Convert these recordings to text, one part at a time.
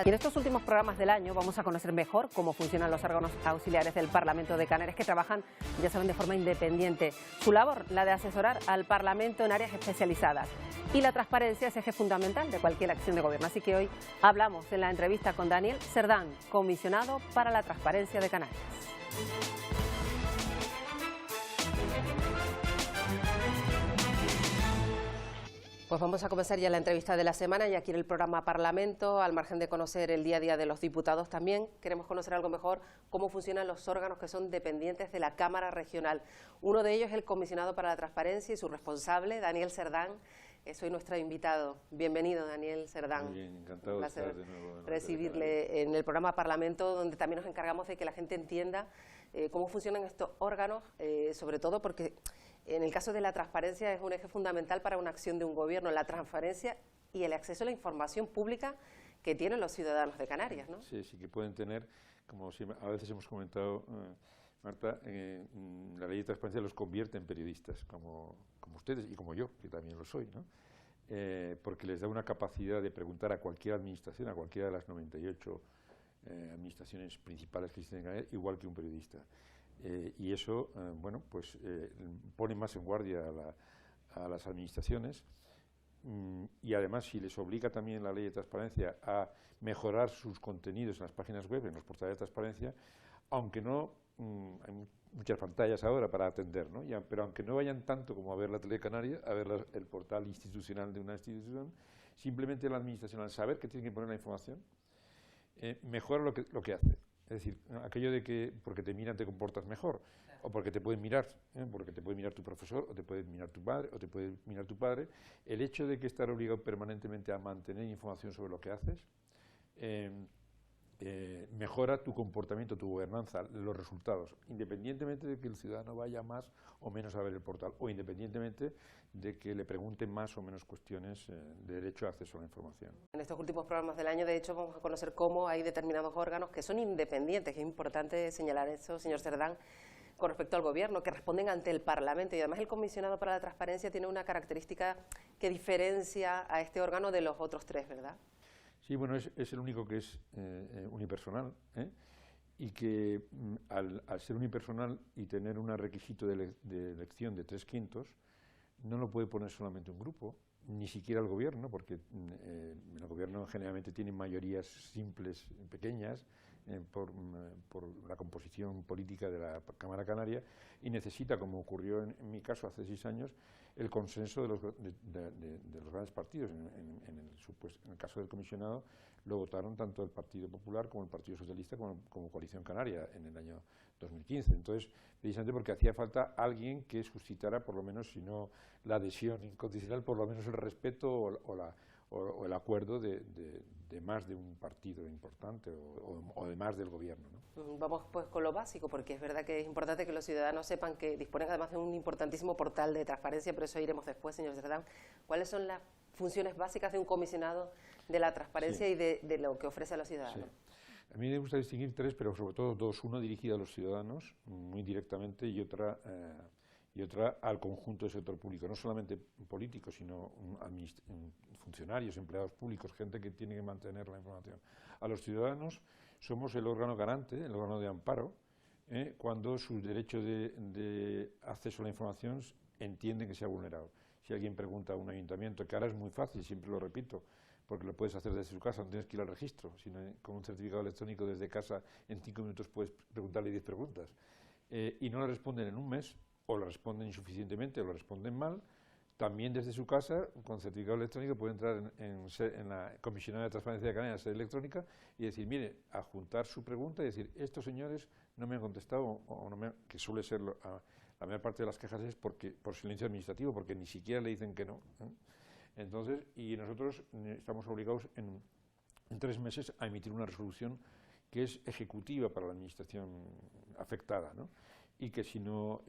Y en estos últimos programas del año vamos a conocer mejor cómo funcionan los órganos auxiliares del Parlamento de Canarias, que trabajan, ya saben, de forma independiente. Su labor, la de asesorar al Parlamento en áreas especializadas. Y la transparencia es eje fundamental de cualquier acción de gobierno. Así que hoy hablamos en la entrevista con Daniel Cerdán, comisionado para la transparencia de Canarias. Pues vamos a comenzar ya la entrevista de la semana y aquí en el programa Parlamento, al margen de conocer el día a día de los diputados, también queremos conocer algo mejor cómo funcionan los órganos que son dependientes de la Cámara Regional. Uno de ellos es el comisionado para la transparencia y su responsable, Daniel Cerdán. Es hoy nuestro invitado. Bienvenido, Daniel Cerdán. Muy bien, encantado de estar de nuevo. Recibirle en el programa Parlamento, donde también nos encargamos de que la gente entienda cómo funcionan estos órganos, sobre todo porque en el caso de la transparencia es un eje fundamental para una acción de un gobierno, la transparencia y el acceso a la información pública que tienen los ciudadanos de Canarias, ¿no? Sí, sí que pueden tener, como a veces hemos comentado, Marta, la ley de transparencia los convierte en periodistas, como ustedes y como yo, que también lo soy, ¿no? Porque les da una capacidad de preguntar a cualquier administración, a cualquiera de las 98 administraciones principales que existen en Canarias, igual que un periodista. Y eso, bueno, pues pone más en guardia a las administraciones y además si les obliga también la ley de transparencia a mejorar sus contenidos en las páginas web, en los portales de transparencia, aunque no, hay muchas pantallas ahora para atender, ¿no? Pero aunque no vayan tanto como a ver la tele canaria, a ver el portal institucional de una institución, simplemente la administración al saber que tiene que poner la información, mejora lo que hace. Es decir, aquello de que porque te miran te comportas mejor, o porque te pueden mirar, porque te puede mirar tu profesor, o te puede mirar tu madre, o te puede mirar tu padre, el hecho de que estar obligado permanentemente a mantener información sobre lo que haces, mejora tu comportamiento, tu gobernanza, los resultados, independientemente de que el ciudadano vaya más o menos a ver el portal, o independientemente de que le pregunten más o menos cuestiones de derecho a acceso a la información. En estos últimos programas del año, de hecho, vamos a conocer cómo hay determinados órganos que son independientes. Es importante señalar eso, señor Cerdán, con respecto al gobierno, que responden ante el Parlamento. Y además el comisionado para la transparencia tiene una característica que diferencia a este órgano de los otros tres, ¿verdad? Sí, bueno, es el único que es unipersonal, y que al ser unipersonal y tener un requisito de elección de 3/5, no lo puede poner solamente un grupo, ni siquiera el gobierno, porque el gobierno generalmente tiene mayorías simples, pequeñas, por la composición política de la Cámara Canaria, y necesita, como ocurrió en mi caso hace 6 años, el consenso de los grandes partidos. En el caso del comisionado lo votaron tanto el Partido Popular como el Partido Socialista como Coalición Canaria en el año 2015. Entonces, precisamente porque hacía falta alguien que suscitara, por lo menos, si no la adhesión incondicional, por lo menos el respeto o el acuerdo de más de un partido importante o de más del gobierno, ¿no? Vamos pues con lo básico, porque es verdad que es importante que los ciudadanos sepan que disponen además de un importantísimo portal de transparencia, pero eso iremos después, señor Cerdán. ¿Cuáles son las funciones básicas de un comisionado de la transparencia, sí, y de lo que ofrece a los ciudadanos? Sí. A mí me gusta distinguir 3, pero sobre todo 2. Una dirigida a los ciudadanos, muy directamente, y otra al conjunto del sector público, no solamente políticos, sino funcionarios, empleados públicos, gente que tiene que mantener la información. A los ciudadanos somos el órgano garante, el órgano de amparo, cuando su derecho de acceso a la información entienden que se ha vulnerado. Si alguien pregunta a un ayuntamiento, que ahora es muy fácil, siempre lo repito, porque lo puedes hacer desde su casa, no tienes que ir al registro, sino con un certificado electrónico desde casa en 5 minutos puedes preguntarle 10 preguntas, y no le responden en un mes, o le responden insuficientemente o le responden mal, también desde su casa, con certificado electrónico, puede entrar en la comisionada de transparencia de Canarias, sede electrónica, y decir, mire, adjuntar su pregunta y decir, estos señores no me han contestado, que suele ser la mayor parte de las quejas es por silencio administrativo, porque ni siquiera le dicen que no. Entonces, y nosotros estamos obligados en 3 meses a emitir una resolución que es ejecutiva para la administración afectada, ¿no? Y que si no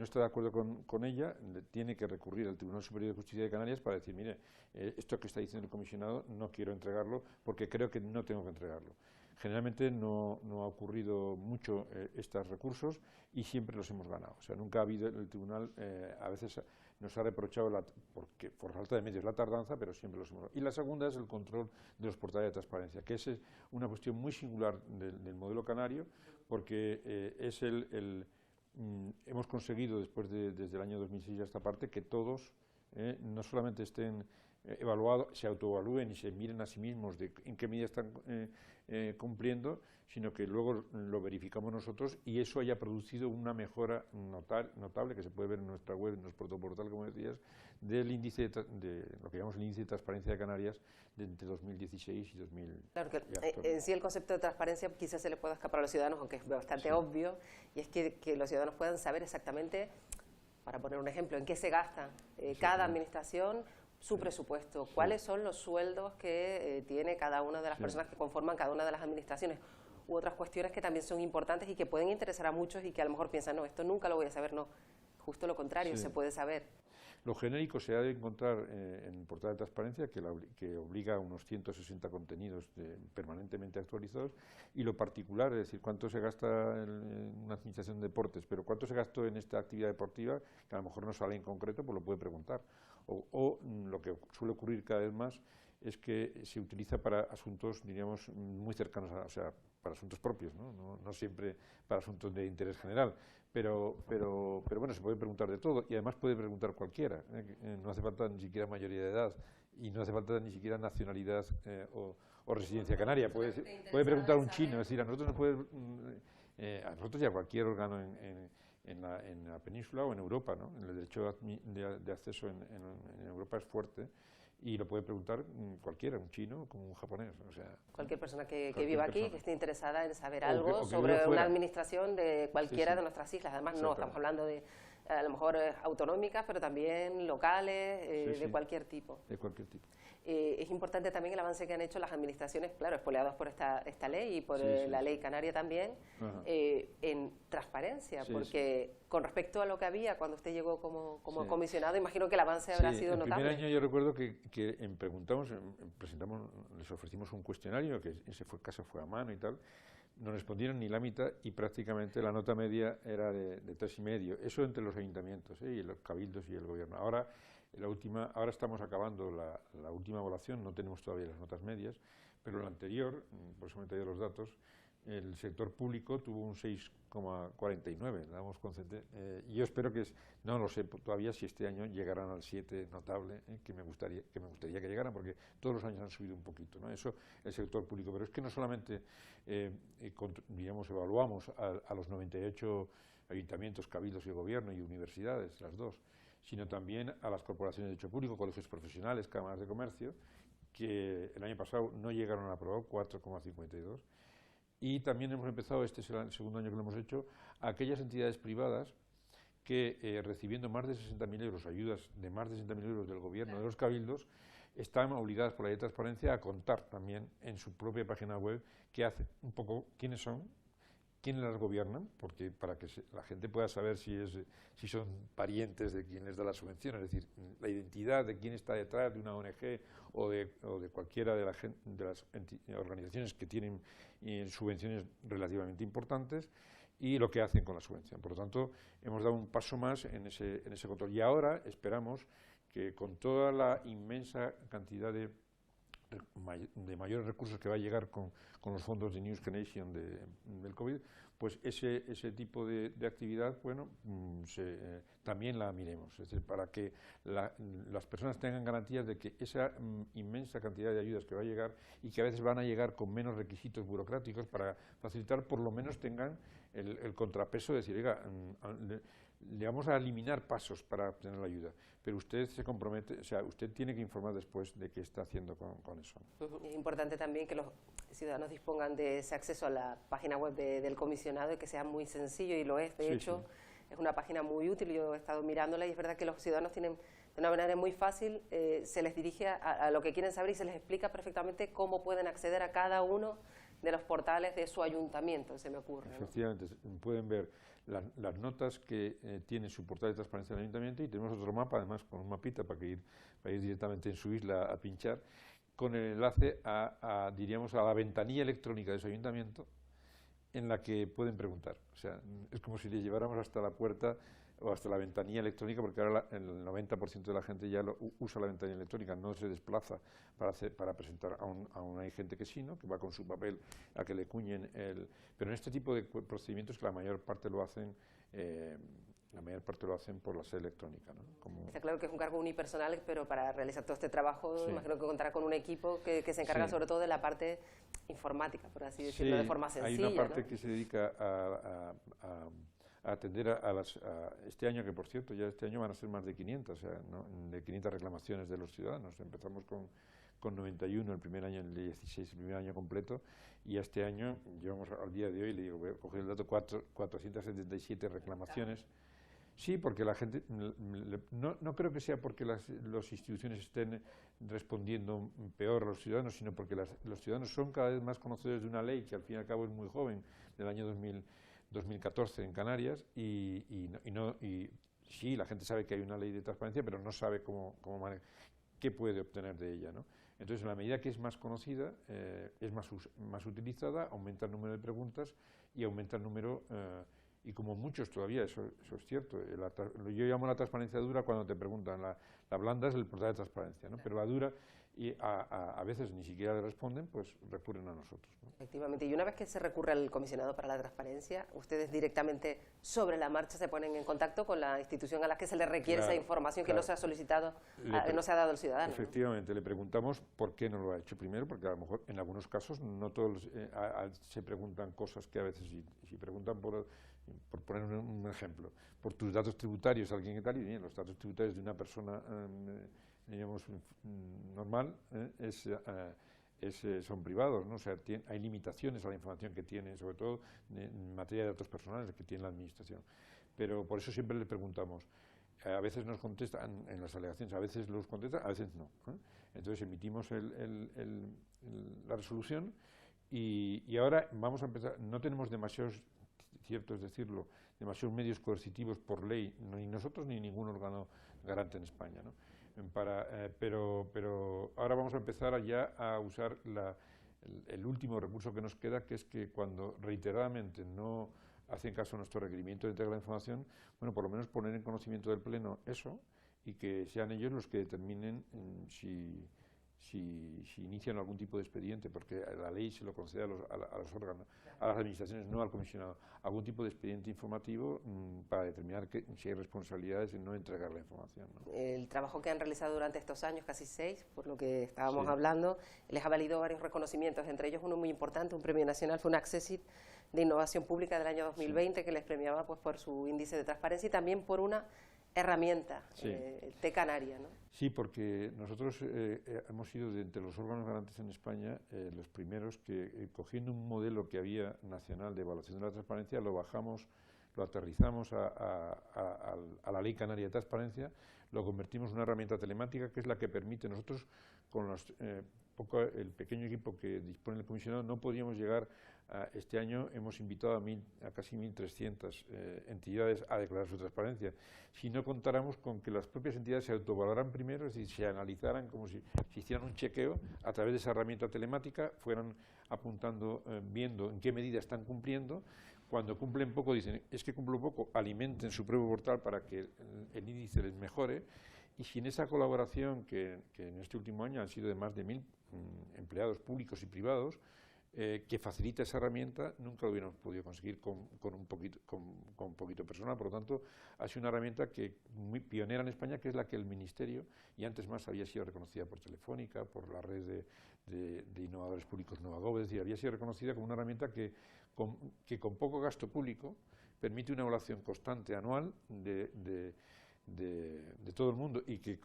está de acuerdo con ella, tiene que recurrir al Tribunal Superior de Justicia de Canarias para decir, mire, esto que está diciendo el comisionado no quiero entregarlo porque creo que no tengo que entregarlo. Generalmente no ha ocurrido mucho estos recursos y siempre los hemos ganado. O sea, nunca ha habido el tribunal, a veces nos ha reprochado, porque por falta de medios, la tardanza, pero siempre los hemos. Y la segunda es el control de los portales de transparencia, que es una cuestión muy singular del modelo canario, porque hemos conseguido, desde el año 2006 a esta parte, que todos no solamente estén evaluados, se autoevalúen y se miren a sí mismos de en qué medida están cumpliendo, sino que luego lo verificamos nosotros y eso haya producido una mejora notable que se puede ver en nuestra web, en nuestro portal, como decías, del índice de lo que llamamos el índice de transparencia de Canarias entre 2016 y 2000. Claro que en sí el concepto de transparencia quizás se le pueda escapar a los ciudadanos, aunque es bastante obvio, y es que los ciudadanos puedan saber exactamente, para poner un ejemplo, en qué se gasta cada administración, su presupuesto, cuáles son los sueldos que tiene cada una de las personas que conforman cada una de las administraciones, u otras cuestiones que también son importantes y que pueden interesar a muchos y que a lo mejor piensan, no, esto nunca lo voy a saber, no, justo lo contrario, se puede saber. Lo genérico se ha de encontrar en el portal de transparencia, que obliga a unos 160 contenidos permanentemente actualizados, y lo particular, es decir, cuánto se gasta en una administración de deportes, pero cuánto se gastó en esta actividad deportiva, que a lo mejor no sale en concreto, pues lo puede preguntar. O lo que suele ocurrir cada vez más es que se utiliza para asuntos, diríamos, muy cercanos, o sea, para asuntos propios, no siempre para asuntos de interés general, pero bueno, se puede preguntar de todo y además puede preguntar cualquiera, no hace falta ni siquiera mayoría de edad y no hace falta ni siquiera nacionalidad o residencia canaria, puede preguntar un chino, es decir, a nosotros a nosotros y a cualquier órgano en la península o en Europa, ¿no? El derecho de acceso en Europa es fuerte y lo puede preguntar cualquiera, un chino como un japonés. O sea, cualquier persona que viva aquí, que esté interesada en saber algo sobre una administración de cualquiera de nuestras islas. Además, no estamos hablando de, a lo mejor, autonómicas, pero también locales, de cualquier tipo. De cualquier tipo. Es importante también el avance que han hecho las administraciones, claro, espoleadas por esta ley y por la ley canaria también, en transparencia, porque con respecto a lo que había cuando usted llegó como comisionado, imagino que el avance habrá sido notable. El primer año yo recuerdo que les ofrecimos un cuestionario, que ese caso fue a mano y tal, no respondieron ni la mitad y prácticamente la nota media era de 3,5, eso entre los ayuntamientos y los cabildos y el gobierno. Ahora estamos acabando la última evaluación, no tenemos todavía las notas medias, pero la anterior, por eso me he traído los datos, el sector público tuvo un 6,49, y yo espero no lo sé todavía si este año llegarán al 7 notable, que me gustaría que llegaran, porque todos los años han subido un poquito, ¿no? Eso el sector público, pero es que no solamente evaluamos a los 98 ayuntamientos, cabildos y gobierno y universidades, las dos, sino también a las corporaciones de derecho público, colegios profesionales, cámaras de comercio, que el año pasado no llegaron a aprobar 4,52, y también hemos empezado, este es el segundo año que lo hemos hecho, a aquellas entidades privadas que recibiendo más de 60.000 euros, ayudas de más de 60.000 euros del gobierno, de los cabildos, están obligadas por la ley de transparencia a contar también en su propia página web qué hacen, un poco quiénes son, quiénes las gobiernan, porque para que la gente pueda saber si son parientes de quien les da la subvención, es decir, la identidad de quién está detrás de una ONG o de cualquiera de las organizaciones que tienen subvenciones relativamente importantes y lo que hacen con la subvención. Por lo tanto, hemos dado un paso más en ese control. Y ahora esperamos que con toda la inmensa cantidad de mayores recursos que va a llegar con los fondos de Next Generation del COVID, pues ese tipo de actividad, bueno, también la miremos, es decir, para que las personas tengan garantías de que esa inmensa cantidad de ayudas que va a llegar y que a veces van a llegar con menos requisitos burocráticos para facilitar, por lo menos tengan el contrapeso de decir, oiga, le vamos a eliminar pasos para obtener la ayuda, pero usted se compromete, o sea, usted tiene que informar después de qué está haciendo con eso. Es importante también que los ciudadanos dispongan de ese acceso a la página web del comisionado y que sea muy sencillo, y lo es, de hecho, es una página muy útil, yo he estado mirándola y es verdad que los ciudadanos tienen de una manera muy fácil, se les dirige a lo que quieren saber y se les explica perfectamente cómo pueden acceder a cada uno de los portales de su ayuntamiento, se me ocurre. Efectivamente, pueden ver las notas que tiene su portal de transparencia del ayuntamiento, y tenemos otro mapa, además con un mapita para ir directamente en su isla a pinchar, con el enlace diríamos, a la ventanilla electrónica de su ayuntamiento, en la que pueden preguntar. O sea, es como si le lleváramos hasta la puerta o hasta la ventanilla electrónica, porque ahora el 90% de la gente ya usa la ventanilla electrónica, no se desplaza para presentar, aún hay gente que sí, ¿no?, que va con su papel a que le cuñen pero en este tipo de procedimientos que la mayor parte lo hacen por la sede electrónica, ¿no? Está claro que es un cargo unipersonal, pero para realizar todo este trabajo, sí, imagino que contará con un equipo que se encarga sí, sobre todo de la parte informática, por así decirlo, sí, de forma sencilla. hay una parte, ¿no?, que se dedica a atender este año, que por cierto ya este año van a ser más de 500, o sea, ¿no?, de 500 reclamaciones de los ciudadanos. Empezamos con 91 el primer año, el 16 el primer año completo, y este año llevamos al día de hoy, le digo, voy a coger el dato, 477 reclamaciones. Sí, porque la gente, no creo que sea porque las instituciones estén respondiendo peor a los ciudadanos, sino porque los ciudadanos son cada vez más conocedores de una ley que al fin y al cabo es muy joven, del año 2014 en Canarias, y sí, la gente sabe que hay una ley de transparencia, pero no sabe qué puede obtener de ella, ¿no? Entonces, en la medida que es más conocida, es más utilizada, aumenta el número de preguntas y aumenta el número... y como muchos todavía, eso es cierto, yo llamo la transparencia dura cuando te preguntan, la blanda es el portal de transparencia, ¿no?, pero la dura, y a veces ni siquiera le responden, pues recurren a nosotros, ¿no? Efectivamente, y una vez que se recurre al comisionado para la transparencia, ustedes directamente sobre la marcha se ponen en contacto con la institución a la que se le requiere esa información que no se ha solicitado, no se ha dado al ciudadano. Efectivamente, ¿no?, le preguntamos por qué no lo ha hecho primero, porque a lo mejor en algunos casos no todos se preguntan cosas que a veces si preguntan por poner un ejemplo, por tus datos tributarios, alguien que tal, y bien, los datos tributarios de una persona, digamos, normal, son privados, ¿no? O sea, hay limitaciones a la información que tiene, sobre todo en materia de datos personales que tiene la administración. Pero por eso siempre le preguntamos. A veces nos contestan en las alegaciones, a veces los contestan, a veces no, ¿eh? Entonces emitimos la resolución y ahora vamos a empezar. No tenemos demasiados, cierto es decirlo, demasiados medios coercitivos por ley, ni nosotros ni ningún órgano garante en España, ¿no? Pero ahora vamos a empezar ya a usar el último recurso que nos queda, que es que cuando reiteradamente no hacen caso a nuestro requerimiento de entrega de la información, bueno, por lo menos poner en conocimiento del Pleno eso, y que sean ellos los que determinen si inician algún tipo de expediente, porque la ley se lo concede a los órganos, a las administraciones, no al comisionado, algún tipo de expediente informativo para determinar si hay responsabilidades en no entregar la información, ¿no? El trabajo que han realizado durante estos años, casi 6, por lo que estábamos hablando, les ha valido varios reconocimientos, entre ellos uno muy importante, un premio nacional, fue un Accessit de Innovación Pública del año 2020, que les premiaba pues por su índice de transparencia y también por una herramienta, T-Canaria, ¿no? Sí, porque nosotros hemos sido de entre los órganos garantes en España los primeros que, cogiendo un modelo que había nacional de evaluación de la transparencia, lo bajamos, lo aterrizamos a la Ley Canaria de Transparencia, lo convertimos en una herramienta telemática que es la que permite nosotros, con el pequeño equipo que dispone el comisionado, no podíamos llegar este año hemos invitado a casi 1.300 entidades a declarar su transparencia. Si no contáramos con que las propias entidades se autovaloraran primero, es decir, se analizaran como si hicieran un chequeo a través de esa herramienta telemática, fueran apuntando, viendo en qué medida están cumpliendo. Cuando cumplen poco dicen, es que cumplo poco, alimenten su propio portal para que el índice les mejore. Y sin esa colaboración, que en este último año han sido de más de 1.000 empleados públicos y privados, que facilita esa herramienta, nunca lo hubiéramos podido conseguir con poquito personal. Por lo tanto, ha sido una herramienta muy pionera en España, que es la que el Ministerio, y antes más había sido reconocida por Telefónica, por la red de innovadores públicos Novagov, es decir, había sido reconocida como una herramienta que con poco gasto público permite una evaluación constante anual de todo el mundo y que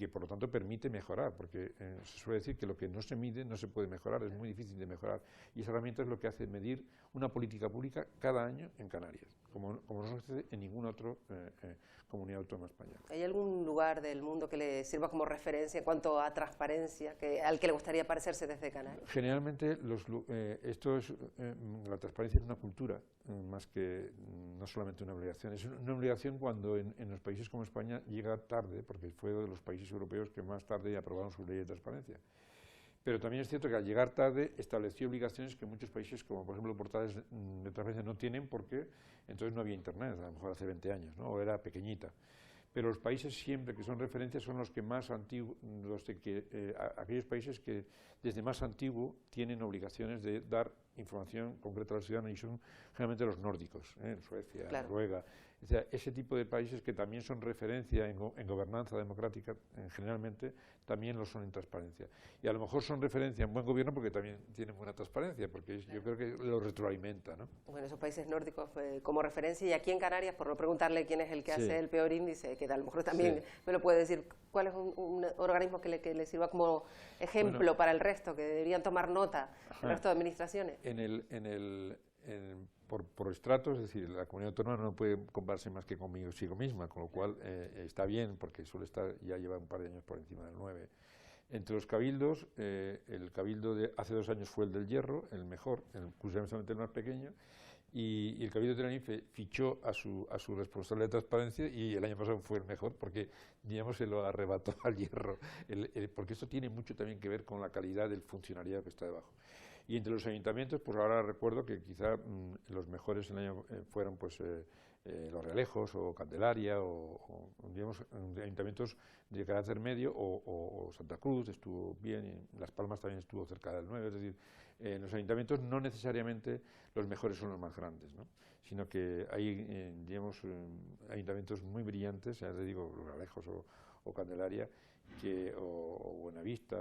por lo tanto permite mejorar, porque se suele decir que lo que no se mide no se puede mejorar, es muy difícil de mejorar, y esa herramienta es lo que hace medir una política pública cada año en Canarias, como no sucede en ninguna otra comunidad autónoma española. ¿Hay algún lugar del mundo que le sirva como referencia en cuanto a transparencia, al que le gustaría parecerse desde Canarias? Generalmente la transparencia es una cultura, más que no solamente una obligación. Es una obligación cuando en los países como España llega tarde, porque fue de los países europeos que más tarde aprobaron su ley de transparencia. Pero también es cierto que al llegar tarde estableció obligaciones que muchos países, como por ejemplo portales de transparencia, no tienen, porque entonces no había internet, a lo mejor hace 20 años, ¿no? O era pequeñita. Pero los países siempre que son referencias son los que más antiguos, aquellos países que desde más antiguo tienen obligaciones de dar información concreta a los ciudadanos, y son generalmente los nórdicos, Suecia, claro. Noruega, o sea, ese tipo de países que también son referencia en gobernanza democrática, generalmente también lo son en transparencia. Y a lo mejor son referencia en buen gobierno porque también tienen buena transparencia, porque yo creo que lo retroalimenta, ¿no? Bueno, esos países nórdicos como referencia, y aquí en Canarias, por no preguntarle quién es el que hace el peor índice, que a lo mejor también me lo puede decir, ¿cuál es un organismo que le sirva como ejemplo para el resto, que deberían tomar nota el resto de administraciones? Por estratos, es decir, la comunidad autónoma no puede compararse más que consigo misma, con lo cual está bien, porque suele estar, ya lleva un par de años por encima del 9. Entre los cabildos, el cabildo de hace 2 años fue el del Hierro, el mejor, curiosamente el más pequeño, y el cabildo de Tenerife fichó a su responsable de transparencia, y el año pasado fue el mejor, porque, digamos, se lo arrebató al Hierro, porque esto tiene mucho también que ver con la calidad del funcionariado que está debajo. Y entre los ayuntamientos, pues ahora recuerdo que quizá los mejores el año fueron pues Los Realejos o Candelaria o digamos ayuntamientos de carácter medio, o Santa Cruz estuvo bien, y Las Palmas también estuvo cerca del 9, es decir, los ayuntamientos no necesariamente los mejores son los más grandes, ¿no? Sino que hay digamos ayuntamientos muy brillantes, ya te digo, Los Realejos o Candelaria, o Buenavista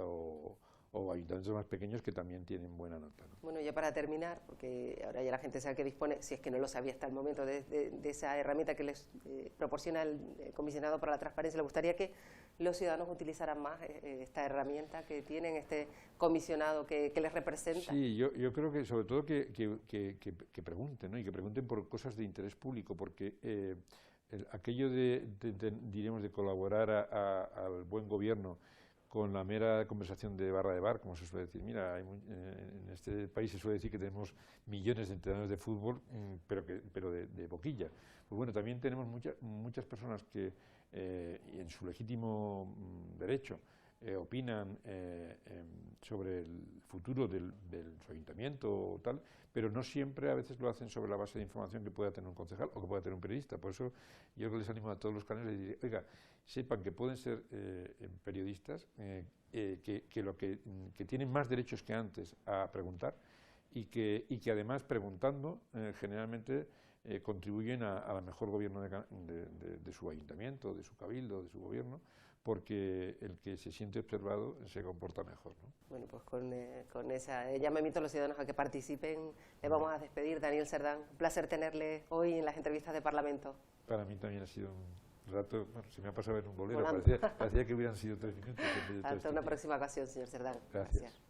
o ayuntamientos más pequeños que también tienen buena nota, ¿no? Bueno, ya para terminar, porque ahora ya la gente sabe que dispone, si es que no lo sabía hasta el momento, de esa herramienta que les proporciona el comisionado para la transparencia, le gustaría que los ciudadanos utilizaran más esta herramienta que tienen, este comisionado que les representa. Sí, yo creo que sobre todo que pregunten, ¿no? Y que pregunten por cosas de interés público, porque aquello diremos, de colaborar al buen gobierno con la mera conversación de barra de bar, como se suele decir. Mira, en este país se suele decir que tenemos millones de entrenadores de fútbol, pero de boquilla. Pues bueno, también tenemos muchas personas que, en su legítimo derecho, opinan sobre el futuro del su ayuntamiento o tal, pero no siempre a veces lo hacen sobre la base de información que pueda tener un concejal o que pueda tener un periodista. Por eso yo les animo a todos los canales y digo, oiga, sepan que pueden ser periodistas que tienen más derechos que antes a preguntar, y que además preguntando generalmente contribuyen a la mejor gobierno de su ayuntamiento, de su cabildo, de su gobierno, porque el que se siente observado se comporta mejor, ¿no? Bueno, pues con esa llamamiento a los ciudadanos a que participen, le vamos a despedir. Daniel Cerdán, un placer tenerle hoy en las entrevistas de Parlamento. Para mí también ha sido un rato, bueno, se me ha pasado a ver un bolero, Volando. parecía que hubieran sido 3 minutos. Hasta una próxima ocasión, señor Cerdán. Gracias.